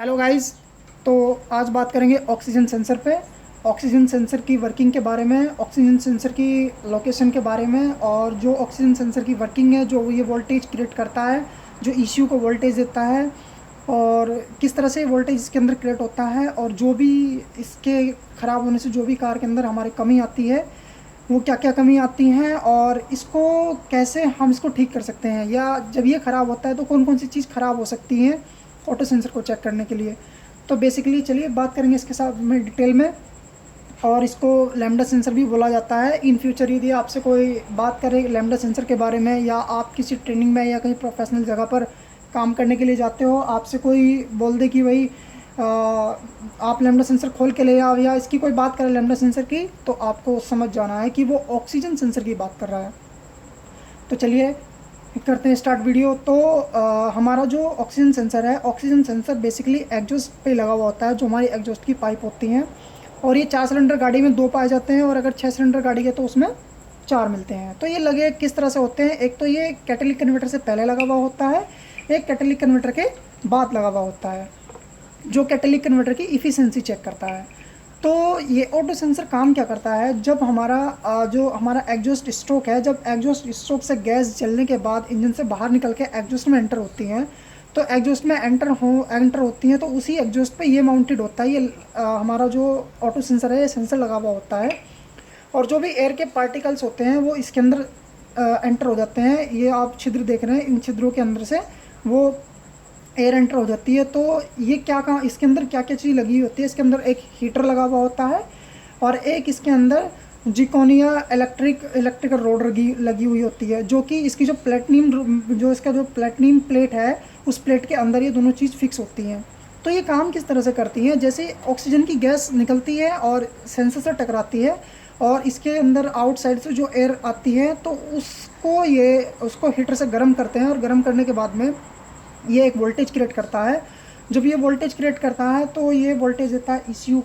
Hello guys. तो आज बात करेंगे ऑक्सीजन सेंसर पे। ऑक्सीजन सेंसर की वर्किंग के बारे में, ऑक्सीजन सेंसर की लोकेशन के बारे में, और जो ऑक्सीजन सेंसर की वर्किंग है, जो ये वोल्टेज क्रिएट करता है, जो ईसीयू को वोल्टेज देता है, और किस तरह से वोल्टेज इसके अंदर क्रिएट होता है, और जो भी इसके ख़राब होने से जो भी कार के अंदर हमारी कमी आती है वो क्या क्या कमी आती हैं, और इसको कैसे हम इसको ठीक कर सकते हैं, या जब ये ख़राब होता है तो कौन कौन सी चीज़ ख़राब हो सकती हैं ऑटो सेंसर को चेक करने के लिए। तो बेसिकली चलिए बात करेंगे इसके साथ में डिटेल में। और इसको लैम्डा सेंसर भी बोला जाता है। इन फ्यूचर यदि आपसे कोई बात करे लैम्डा सेंसर के बारे में, या आप किसी ट्रेनिंग में या कहीं प्रोफेशनल जगह पर काम करने के लिए जाते हो, आपसे कोई बोल दे कि भाई आप लैम्डा सेंसर खोल के ले आओ, या इसकी कोई बात करे लैम्डा सेंसर की, तो आपको समझ जाना है कि वो ऑक्सीजन सेंसर की बात कर रहा है। तो चलिए करते हैं स्टार्ट वीडियो। तो हमारा जो ऑक्सीजन सेंसर है, ऑक्सीजन सेंसर बेसिकली एग्जॉस्ट पे लगा हुआ होता है, जो हमारी एग्जॉस्ट की पाइप होती हैं। और ये 4 सिलेंडर गाड़ी में 2 पाए जाते हैं, और अगर 6 सिलेंडर गाड़ी है तो उसमें 4 मिलते हैं। तो ये लगे किस तरह से होते हैं, एक तो ये कैटेलिक कन्वर्टर से पहले लगा हुआ होता है, एक कैटेलिक कन्वर्टर के बाद लगा हुआ होता है, जो कैटेलिक कन्वर्टर की इफ़िशियंसी चेक करता है। तो ये ऑटो सेंसर काम क्या करता है, जब हमारा जो हमारा एग्जॉस्ट स्ट्रोक है, जब एग्जॉस्ट स्ट्रोक से गैस जलने के बाद इंजन से बाहर निकल के एग्जॉस्ट में एंटर होती हैं, तो एग्जॉस्ट में एंटर होती हैं, तो उसी एग्जॉस्ट पे ये माउंटेड होता है। ये हमारा जो ऑटो सेंसर है, ये सेंसर लगा हुआ होता है। और जो भी एयर के पार्टिकल्स होते हैं वो इसके अंदर एंटर हो जाते हैं। ये आप छिद्र देख रहे हैं, इन छिद्रों के अंदर से वो एयर एंटर हो जाती है। तो ये क्या कहाँ इसके अंदर क्या क्या चीज़ लगी होती है, इसके अंदर एक हीटर लगा हुआ होता है, और एक इसके अंदर जिकोनिया इलेक्ट्रिकल रोड लगी हुई होती है, जो कि इसकी जो इसका जो प्लेटिनम प्लेट है, उस प्लेट के अंदर ये दोनों चीज़ फिक्स होती हैं। तो ये काम किस तरह से करती हैं, जैसे ऑक्सीजन की गैस निकलती है और सेंसर से टकराती है, और इसके अंदर आउटसाइड से जो एयर आती है, तो उसको हीटर से गर्म करते हैं, और गर्म करने के बाद में ये एक वोल्टेज क्रिएट करता है। जब ये वोल्टेज क्रिएट करता है तो ये वोल्टेज देता है ईसीयू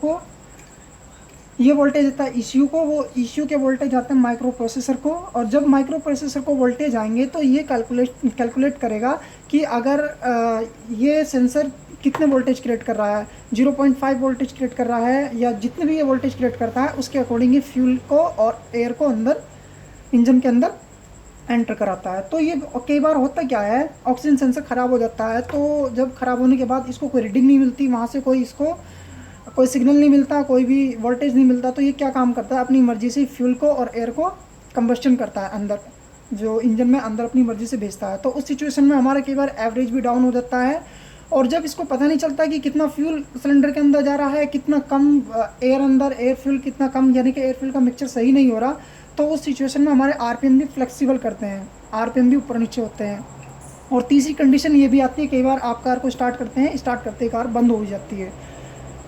को, वो ईसीयू के वोल्टेज आते हैं माइक्रो प्रोसेसर को। और जब माइक्रो प्रोसेसर को वोल्टेज आएंगे तो ये कैलकुलेट करेगा कि अगर ये सेंसर कितने वोल्टेज क्रिएट कर रहा है, 0.5 वोल्टेज क्रिएट कर रहा है, या जितने भी ये वोल्टेज क्रिएट करता है उसके अकॉर्डिंग ये फ्यूल को और एयर को अंदर इंजन के अंदर एंटर कराता है। तो ये कई बार होता क्या है, ऑक्सीजन सेंसर ख़राब हो जाता है, तो जब ख़राब होने के बाद इसको कोई रीडिंग नहीं मिलती, वहाँ से कोई सिग्नल नहीं मिलता, कोई भी वोल्टेज नहीं मिलता, तो ये क्या काम करता है, अपनी मर्ज़ी से फ्यूल को और एयर को कंबस्टन करता है अंदर, जो इंजन में अंदर अपनी मर्ज़ी से भेजता है। तो उस सिचुएशन में हमारा कई बार एवरेज भी डाउन हो जाता है, और जब इसको पता नहीं चलता कि कितना फ्यूल सिलेंडर के अंदर जा रहा है, कितना कम एयर फ्यूल कितना कम, यानी कि एयर फ्यूल का मिक्सचर सही नहीं हो रहा, तो उस सिचुएशन में हमारे आरपीएम भी फ्लेक्सिबल करते हैं, आरपीएम भी ऊपर नीचे होते हैं। और तीसरी कंडीशन ये भी आती है, कई बार आप कार को स्टार्ट करते हैं, स्टार्ट करते ही कार बंद हो जाती है,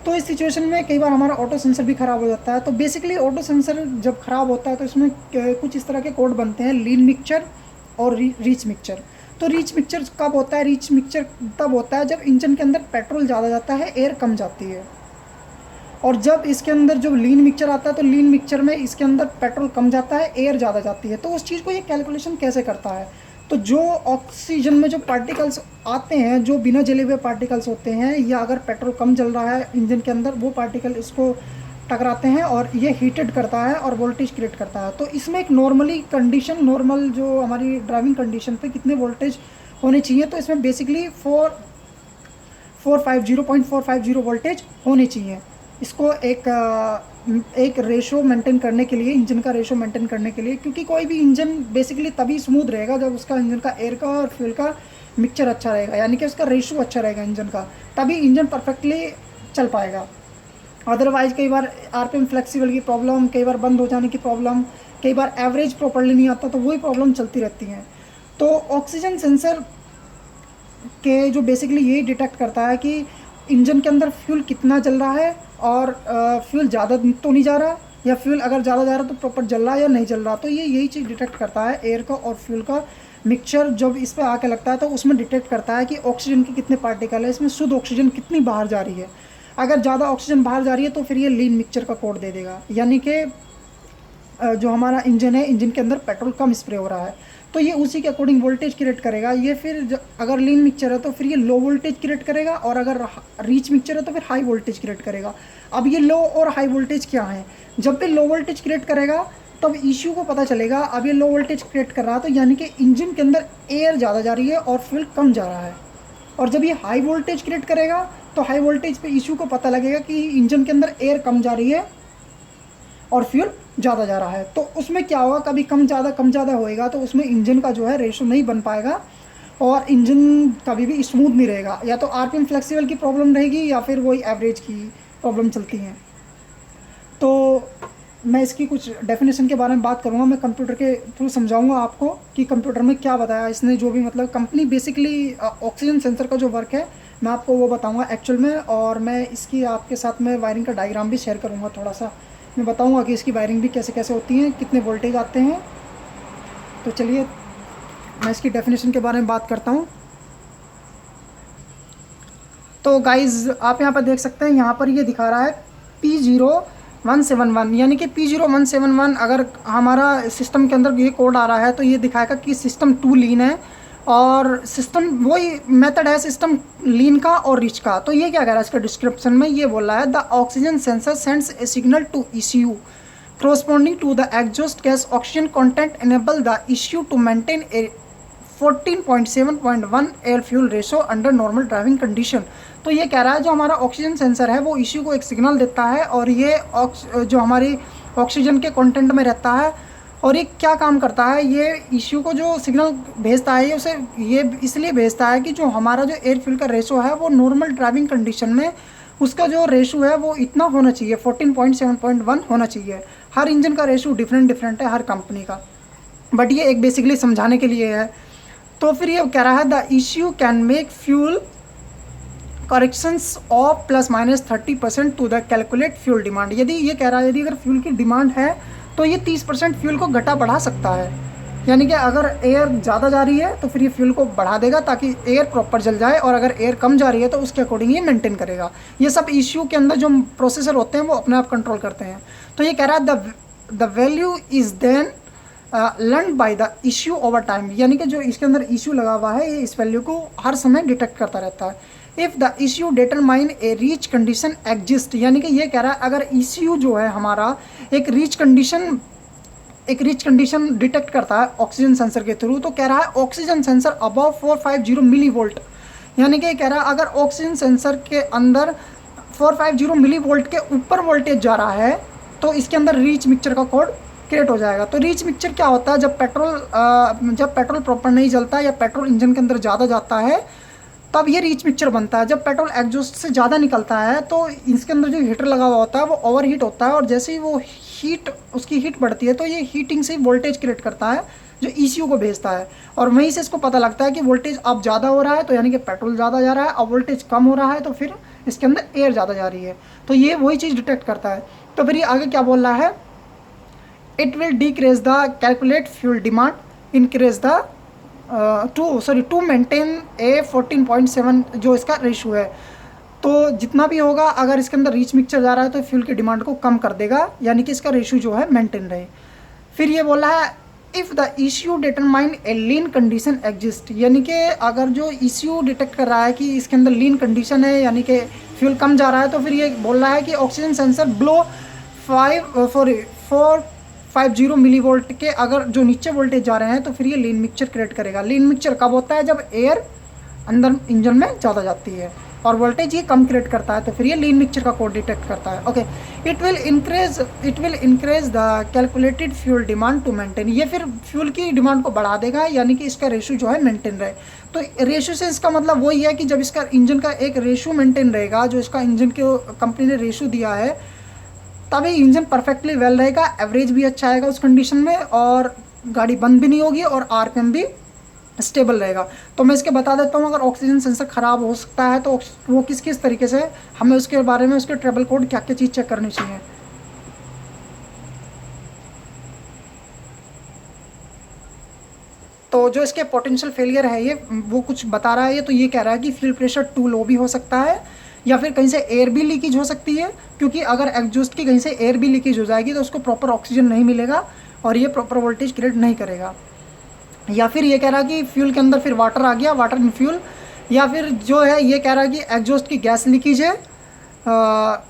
तो इस सिचुएशन में कई बार हमारा ऑटो सेंसर भी ख़राब हो जाता है। तो बेसिकली ऑटो सेंसर जब ख़राब होता है तो इसमें कुछ इस तरह के कोड बनते हैं, लीन मिक्सचर और रीच मिक्सचर। तो रीच मिक्सचर कब होता है, रीच मिक्सचर तब होता है जब इंजन के अंदर पेट्रोल ज़्यादा जाता है, एयर कम जाती है। और जब इसके अंदर जो लीन मिक्सचर आता है, तो लीन मिक्सचर में इसके अंदर पेट्रोल कम जाता है, एयर ज़्यादा जाती है। तो उस चीज़ को ये कैलकुलेशन कैसे करता है, तो जो ऑक्सीजन में जो पार्टिकल्स आते हैं, जो बिना जले हुए पार्टिकल्स होते हैं, या अगर पेट्रोल कम जल रहा है इंजन के अंदर, वो पार्टिकल इसको टकराते हैं और ये हीटेड करता है और वोल्टेज क्रिएट करता है। तो इसमें एक नॉर्मल जो हमारी ड्राइविंग कंडीशन पे कितने वोल्टेज होने चाहिए, तो इसमें बेसिकली 450 वोल्टेज होने चाहिए। इसको एक रेशो मेंटेन करने के लिए, इंजन का रेशो मेंटेन करने के लिए, क्योंकि कोई भी इंजन बेसिकली तभी स्मूथ रहेगा जब उसका इंजन का एयर का और फ्यूल का मिक्सचर अच्छा रहेगा, यानी कि उसका रेशो अच्छा रहेगा इंजन का, तभी इंजन परफेक्टली चल पाएगा। अदरवाइज कई बार आरपीएम फ्लेक्सिबल की प्रॉब्लम, कई बार बंद हो जाने की प्रॉब्लम, कई बार एवरेज प्रॉपरली नहीं आता, तो वही प्रॉब्लम चलती रहती हैं। तो ऑक्सीजन सेंसर के जो बेसिकली यही डिटेक्ट करता है कि इंजन के अंदर फ्यूल कितना जल रहा है, और फ्यूल ज़्यादा तो नहीं जा रहा, या फ्यूल अगर ज़्यादा जा रहा तो प्रॉपर जल रहा है या नहीं जल रहा। तो ये यही चीज़ डिटेक्ट करता है, एयर का और फ्यूल का मिक्सचर जब इस पर आके लगता है तो उसमें डिटेक्ट करता है कि ऑक्सीजन के कितने पार्टिकल है, इसमें शुद्ध ऑक्सीजन कितनी बाहर जा रही है। अगर ज़्यादा ऑक्सीजन बाहर जा रही है तो फिर ये लीन मिक्सचर का कोड दे देगा, यानी कि जो हमारा इंजन है, इंजन के अंदर पेट्रोल कम स्प्रे हो रहा है। तो ये उसी के अकॉर्डिंग वोल्टेज क्रिएट करेगा। ये फिर अगर लीन मिक्सचर है तो फिर ये लो वोल्टेज क्रिएट करेगा, और अगर रिच मिक्सचर है तो फिर हाई वोल्टेज क्रिएट करेगा। अब ये लो और हाई वोल्टेज क्या है? जब भी लो वोल्टेज क्रिएट करेगा तब इश्यू को पता चलेगा अब ये लो वोल्टेज क्रिएट कर रहा है, तो यानी कि इंजन के अंदर एयर ज़्यादा जा रही है और फ्यूल कम जा रहा है। और जब ये हाई वोल्टेज क्रिएट करेगा तो हाई वोल्टेज पे इश्यू को पता लगेगा कि इंजन के अंदर एयर कम जा रही है और फ्यूल ज़्यादा जा रहा है। तो उसमें क्या होगा, कभी कम ज़्यादा होएगा तो उसमें इंजन का जो है रेशो नहीं बन पाएगा और इंजन कभी भी स्मूथ नहीं रहेगा। या तो आरपीएम फ्लेक्सिबल की प्रॉब्लम रहेगी या फिर वही एवरेज की प्रॉब्लम चलती हैं। तो मैं इसकी कुछ डेफिनेशन के बारे में बात करूँगा, मैं कंप्यूटर के थ्रू समझाऊंगा आपको कि कंप्यूटर में क्या बताया इसने। जो भी मतलब कंपनी बेसिकली ऑक्सीजन सेंसर का जो वर्क है मैं आपको वो बताऊंगा एक्चुअल में, और मैं इसकी आपके साथ में वायरिंग का डायग्राम भी शेयर करूंगा। थोड़ा सा मैं बताऊंगा कि इसकी वायरिंग भी कैसे कैसे होती है, कितने वोल्टेज आते हैं। तो चलिए मैं इसकी डेफिनेशन के बारे में बात करता हूँ। तो गाइज़ आप यहाँ पर देख सकते हैं, यहाँ पर ये दिखा रहा है P0171, यानी कि P0171 अगर हमारा सिस्टम के अंदर ये कोड आ रहा है तो ये दिखाएगा कि सिस्टम 2 लीन है, और सिस्टम वही मेथड है सिस्टम लीन का और रिच का। तो ये क्या कह रहा है इसका डिस्क्रिप्शन में, ये बोल रहा है the oxygen sensor sends a signal to ECU corresponding to the exhaust gas oxygen content enable the ECU to maintain a 14.7.1 air fuel ratio under normal driving condition. तो ये कह रहा है जो हमारा ऑक्सीजन सेंसर है वो इश्यू को एक सिग्नल देता है, और ये जो हमारी ऑक्सीजन के कंटेंट में रहता है, और ये क्या काम करता है, ये इश्यू को जो सिग्नल भेजता है ये उसे ये इसलिए भेजता है कि जो हमारा जो एयर फ्यूल का रेशो है वो नॉर्मल ड्राइविंग कंडीशन में उसका जो रेशो है वो इतना होना चाहिए, 14.7.1 होना चाहिए। हर इंजन का रेशो डिफरेंट है हर कंपनी का, बट ये एक बेसिकली समझाने के लिए है। तो फिर ये कह रहा है the issue can make fuel corrections of ±30% to the calculate fuel demand. यदि ये कह रहा है यदि अगर फ्यूल की डिमांड है तो ये 30% फ्यूल को घटा बढ़ा सकता है, यानी कि अगर एयर ज़्यादा जा रही है तो फिर ये फ्यूल को बढ़ा देगा ताकि एयर प्रॉपर जल जाए, और अगर एयर कम जा रही है तो उसके अकॉर्डिंग ये मेंटेन करेगा। ये सब इश्यू के अंदर जो प्रोसेसर होते हैं वो अपने आप कंट्रोल करते हैं। तो ये कह रहा है the value is then learn by the issue over time, यानी कि जो इसके अंदर इश्यू लगा हुआ है ये इस वैल्यू को हर समय डिटेक्ट करता रहता है। If the issue determine A reach condition exist, यानी कि ये कह रहा है अगर इश्यू जो है हमारा एक रीच कंडीशन डिटेक्ट करता है ऑक्सीजन सेंसर के थ्रू, तो कह रहा है oxygen sensor above 450 millivolt, यानी कि कह रहा है अगर ऑक्सीजन सेंसर के अंदर 450 मिली वोल्ट के ऊपर वोल्टेज जा रहा है तो इसके अंदर रीच मिक्सचर का कोड क्रिएट हो जाएगा। तो रीच मिक्सचर क्या होता है, जब पेट्रोल प्रॉपर नहीं जलता या पेट्रोल इंजन के अंदर ज़्यादा जाता है तब ये रीच मिक्सचर बनता है। जब पेट्रोल एग्जॉस्ट से ज़्यादा निकलता है तो इसके अंदर जो हीटर लगा हुआ होता है वो ओवर हीट होता है, और जैसे ही वो उसकी हीट बढ़ती है तो ये हीटिंग से वोल्टेज क्रिएट करता है जो ECU को भेजता है, और वहीं से इसको पता लगता है कि वोल्टेज अब ज़्यादा हो रहा है तो यानी कि पेट्रोल ज़्यादा जा रहा है, अब वोल्टेज कम हो रहा है तो फिर इसके अंदर एयर ज़्यादा जा रही है। तो ये वही चीज़ डिटेक्ट करता है। तो फिर ये आगे क्या बोल रहा है, it will decrease the calculate fuel demand, increase the two maintain ए 14.7 जो इसका रेशो है। तो जितना भी होगा अगर इसके अंदर रीच मिक्सचर जा रहा है तो फ्यूल की डिमांड को कम कर देगा, यानी कि इसका रेशो जो है मेंटेन रहे। फिर ये बोला है if the issue determine A lean condition exist, यानी कि अगर जो इश्यू डिटेक्ट कर रहा है कि इसके अंदर लीन कंडीशन है यानी कि फ्यूल कम जा रहा है, तो फिर ये बोल रहा है कि oxygen sensor below 450 millivolt के अगर जो नीचे वोल्टेज जा रहे हैं तो फिर ये लीन मिक्सचर क्रिएट करेगा। लीन मिक्सचर कब होता है, जब एयर अंदर इंजन में ज़्यादा जाती है और वोल्टेज ये कम क्रिएट करता है, तो फिर ये लीन मिक्सचर का कोड डिटेक्ट करता है। Okay, it will increase the calculated fuel demand to maintain, ये फिर फ्यूल की डिमांड को बढ़ा देगा यानी कि इसका रेशो जो है मेंटेन रहे। तो रेशो से इसका मतलब वही है कि जब इसका इंजन का एक रेशो मेंटेन रहेगा, जो इसका इंजन के कंपनी ने रेशो दिया है, तभी इंजन परफेक्टली वेल रहेगा, एवरेज भी अच्छा आएगा उस कंडीशन में, और गाड़ी बंद भी नहीं होगी और आरपीएम भी स्टेबल रहेगा। तो मैं इसके बता देता हूँ अगर ऑक्सीजन सेंसर ख़राब हो सकता है तो वो किस किस तरीके से हमें उसके बारे में उसके ट्रेबल कोड क्या क्या चीज़ चेक करनी चाहिए। तो जो इसके पोटेंशियल फेलियर है ये वो कुछ बता रहा है ये, तो ये कह रहा है कि फ्यूल प्रेशर टू लो भी हो सकता है, या फिर कहीं से एयर भी लीकेज हो सकती है, क्योंकि अगर एग्जॉस्ट की कहीं से एयर भी लीकेज हो जाएगी तो उसको प्रॉपर ऑक्सीजन नहीं मिलेगा और ये प्रॉपर वोल्टेज क्रिएट नहीं करेगा। या फिर ये कह रहा है कि फ्यूल के अंदर फिर वाटर आ गया, वाटर इन फ्यूल, या फिर जो है ये कह रहा है कि एग्जॉस्ट की गैस लीकेज है,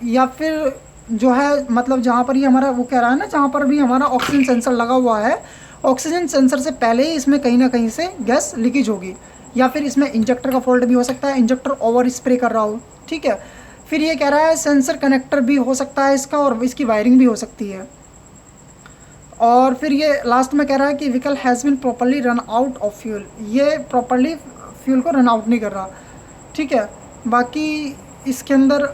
या फिर जो है मतलब जहाँ पर ये हमारा वो कह रहा है ना, जहाँ पर भी हमारा ऑक्सीजन सेंसर लगा हुआ है, ऑक्सीजन सेंसर से पहले ही इसमें कहीं ना कहीं से गैस लीकेज होगी, या फिर इसमें इंजेक्टर का फॉल्ट भी हो सकता है, इंजेक्टर ओवर स्प्रे कर रहा हो, ठीक है। फिर ये कह रहा है सेंसर कनेक्टर भी हो सकता है इसका, और इसकी वायरिंग भी हो सकती है। और फिर ये लास्ट में कह रहा है कि vehicle has been properly run out of fuel, ये प्रॉपरली फ्यूल को रन आउट नहीं कर रहा, ठीक है। बाकी इसके अंदर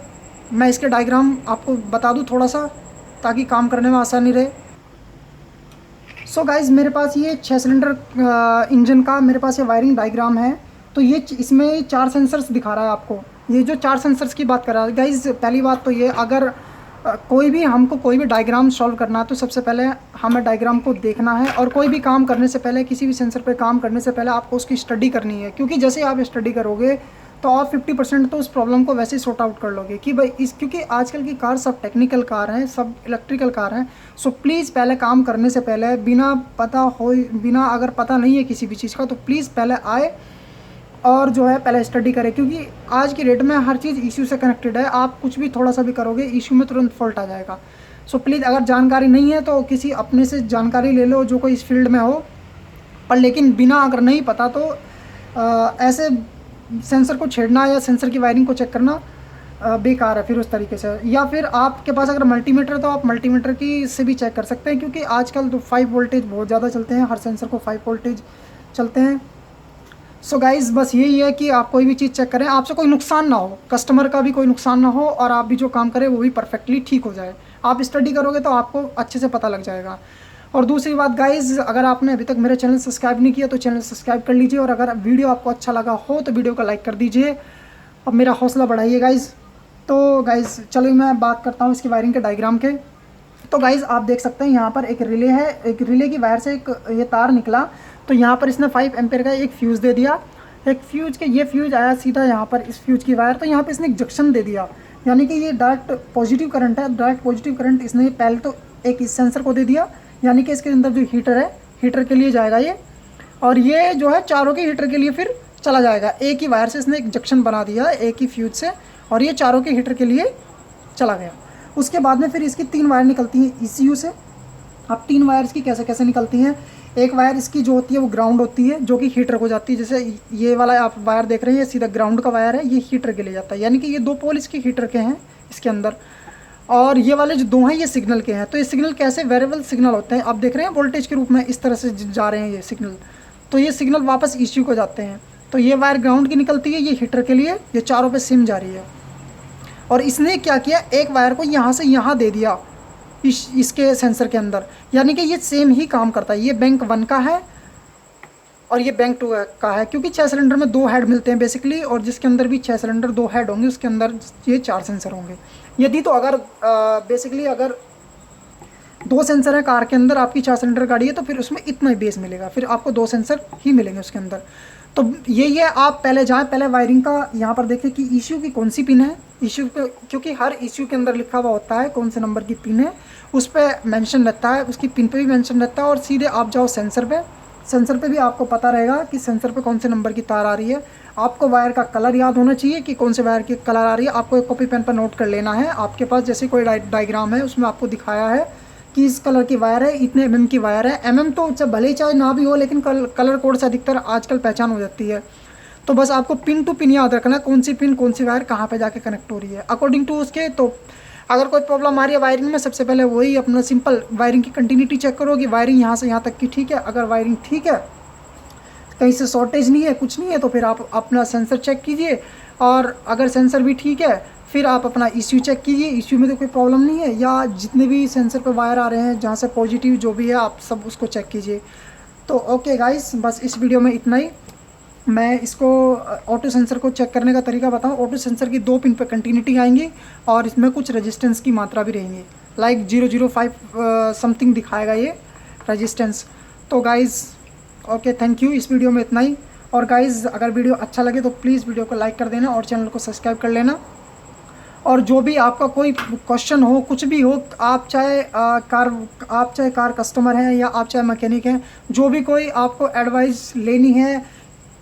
मैं इसके डायग्राम आपको बता दूं थोड़ा सा, ताकि काम करने में आसानी रहे। सो गाइज़ मेरे पास ये 6 सिलेंडर इंजन का मेरे पास ये वायरिंग डायग्राम है। तो ये इसमें 4 सेंसर्स दिखा रहा है आपको। ये जो 4 सेंसर्स की बात कर रहा है गाइज़, पहली बात तो ये, अगर कोई भी डायग्राम सॉल्व करना है तो सबसे पहले हमें डायग्राम को देखना है, और कोई भी काम करने से पहले, किसी भी सेंसर पे काम करने से पहले आपको उसकी स्टडी करनी है, क्योंकि जैसे आप स्टडी करोगे तो आप 50% तो उस प्रॉब्लम को वैसे ही सॉर्ट आउट कर लोगे कि भाई क्योंकि आजकल की कार सब टेक्निकल कार हैं, सब इलेक्ट्रिकल कार हैं। सो प्लीज़ पहले काम करने से पहले बिना अगर पता नहीं है किसी भी चीज़ का, तो प्लीज़ पहले आए और जो है पहले स्टडी करें, क्योंकि आज की डेट में हर चीज़ इशू से कनेक्टेड है। आप कुछ भी थोड़ा सा भी करोगे इशू में तुरंत फॉल्ट आ जाएगा। सो प्लीज़ अगर जानकारी नहीं है तो किसी अपने से जानकारी ले लो जो कोई इस फील्ड में हो, पर लेकिन बिना अगर नहीं पता तो ऐसे सेंसर को छेड़ना या सेंसर की वायरिंग को चेक करना बेकार है फिर उस तरीके से। या फिर आपके पास अगर मल्टीमीटर है तो आप मल्टीमीटर की से भी चेक कर सकते हैं, क्योंकि आजकल तो 5 वोल्टेज बहुत ज़्यादा चलते हैं, हर सेंसर को 5 वोल्टेज चलते हैं। सो गाइज़ बस यही है कि आप कोई भी चीज़ चेक करें, आपसे कोई नुकसान ना हो, कस्टमर का भी कोई नुकसान ना हो, और आप भी जो काम करें वो भी परफेक्टली ठीक हो जाए। आप स्टडी करोगे तो आपको अच्छे से पता लग जाएगा। और दूसरी बात गाइज़, अगर आपने अभी तक मेरे चैनल सब्सक्राइब नहीं किया तो चैनल सब्सक्राइब कर लीजिए, और अगर वीडियो आपको अच्छा लगा हो तो वीडियो को लाइक कर दीजिए, अब मेरा हौसला बढ़ाइए गाइज़। तो गाइज़ चलो मैं बात करता हूँ इसकी वायरिंग के डायग्राम के। तो गाइज़ आप देख सकते हैं यहाँ पर एक रिले है, एक रिले की वायर से एक ये तार निकला, तो यहाँ पर इसने 5 एम्पेयर का एक फ्यूज़ दे दिया। एक फ्यूज के ये फ्यूज आया सीधा यहाँ पर इस फ्यूज की वायर, तो यहाँ पे इसने एक जंक्शन दे दिया, यानी कि ये डायरेक्ट पॉजिटिव करंट है। डायरेक्ट पॉजिटिव करंट इसने पहले तो एक इस सेंसर को दे दिया, यानी कि इसके अंदर जो हीटर है, हीटर के लिए जाएगा ये, और ये जो है चारों के हीटर के लिए फिर चला जाएगा। एक ही वायर से इसने एक जंक्शन बना दिया एक ही फ्यूज से, और ये चारों के हीटर के लिए चला गया। उसके बाद में फिर इसकी 3 वायर निकलती हैं ECU से। अब 3 वायर इसकी कैसे कैसे निकलती हैं, एक वायर इसकी जो होती है वो ग्राउंड होती है, जो कि हीटर को जाती है। जैसे ये वाला आप वायर देख रहे हैं, ये सीधा ग्राउंड का वायर है, ये हीटर के लिए जाता है, यानी कि ये 2 पोल इसके हीटर के हैं इसके अंदर। और ये वाले जो 2 हैं ये सिग्नल के हैं। तो ये सिग्नल कैसे वेरिएबल सिग्नल होते हैं, आप देख रहे हैं वोल्टेज के रूप में इस तरह से जा रहे हैं ये सिग्नल, तो ये सिग्नल वापस ECU को जाते हैं। तो ये वायर ग्राउंड की निकलती है, ये हीटर के लिए, ये चारों पे सिम जा रही है। और इसने क्या किया, एक वायर को यहाँ से यहाँ दे दिया इसके सेंसर के अंदर, यानी कि ये सेम ही काम करता है। ये बैंक 1 का है और ये बैंक 2 का है, क्योंकि 6 सिलेंडर में 2 हेड मिलते हैं बेसिकली, और जिसके अंदर भी 6 सिलेंडर 2 हेड होंगे उसके अंदर ये 4 सेंसर होंगे। यदि तो अगर बेसिकली अगर 2 सेंसर है कार के अंदर, आपकी 4 सिलेंडर गाड़ी है, तो फिर उसमें इतना ही बेस मिलेगा, फिर आपको 2 सेंसर ही मिलेंगे उसके अंदर। तो यही है, आप पहले जाएँ, पहले वायरिंग का यहाँ पर देखें कि ECU की कौन सी पिन है। ECU पे, क्योंकि हर ECU के अंदर लिखा हुआ होता है कौन से नंबर की पिन है, उस पर मेंशन रहता है, उसकी पिन पे भी मेंशन रहता है। और सीधे आप जाओ सेंसर पे, सेंसर पे भी आपको पता रहेगा कि सेंसर पे कौन से नंबर की तार आ रही है। आपको वायर का कलर याद होना चाहिए कि कौन से वायर की कलर आ रही है, आपको एक कॉपी पेन पर नोट कर लेना है। आपके पास जैसे कोई डायग्राम है उसमें आपको दिखाया है कि इस कलर की वायर है, इतने MM की वायर है। MM तो भले ही चाहे ना भी हो, लेकिन कलर कोड से अधिकतर आजकल पहचान हो जाती है। तो बस आपको पिन टू पिन याद रखना है, कौन सी पिन कौन सी वायर कहाँ पे जाके कनेक्ट हो रही है अकॉर्डिंग टू उसके। तो अगर कोई प्रॉब्लम आ रही है वायरिंग में, सबसे पहले वही अपना सिंपल वायरिंग की कंटिन्यूटी चेक करो कि वायरिंग यहाँ से यहाँ तक की ठीक है। अगर वायरिंग ठीक है, कहीं से शॉर्टेज नहीं है, कुछ नहीं है, तो फिर आप अपना सेंसर चेक कीजिए। और अगर सेंसर भी ठीक है, फिर आप अपना ECU चेक कीजिए, ECU में तो कोई प्रॉब्लम नहीं है, या जितने भी सेंसर पे वायर आ रहे हैं जहाँ से पॉजिटिव जो भी है आप सब उसको चेक कीजिए। तो ओके गाइस, बस इस वीडियो में इतना ही। मैं इसको ऑटो सेंसर को चेक करने का तरीका बताऊँ। ऑटो सेंसर की 2 पिन पर कंटिन्यूटी आएंगी, और इसमें कुछ रेजिस्टेंस की मात्रा भी रहेंगी, लाइक 005 समथिंग दिखाएगा ये रेजिस्टेंस। तो गाइज़ ओके, थैंक यू, इस वीडियो में इतना ही। और गाइज़ अगर वीडियो अच्छा लगे तो प्लीज़ वीडियो को लाइक कर देना और चैनल को सब्सक्राइब कर लेना। और जो भी आपका कोई क्वेश्चन हो, कुछ भी हो, आप चाहे कार कस्टमर हैं या आप चाहे मैकेनिक हैं, जो भी कोई आपको एडवाइस लेनी है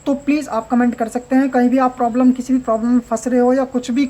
तो प्लीज़ आप कमेंट कर सकते हैं। कहीं भी आप किसी भी प्रॉब्लम में फंस रहे हो या कुछ भी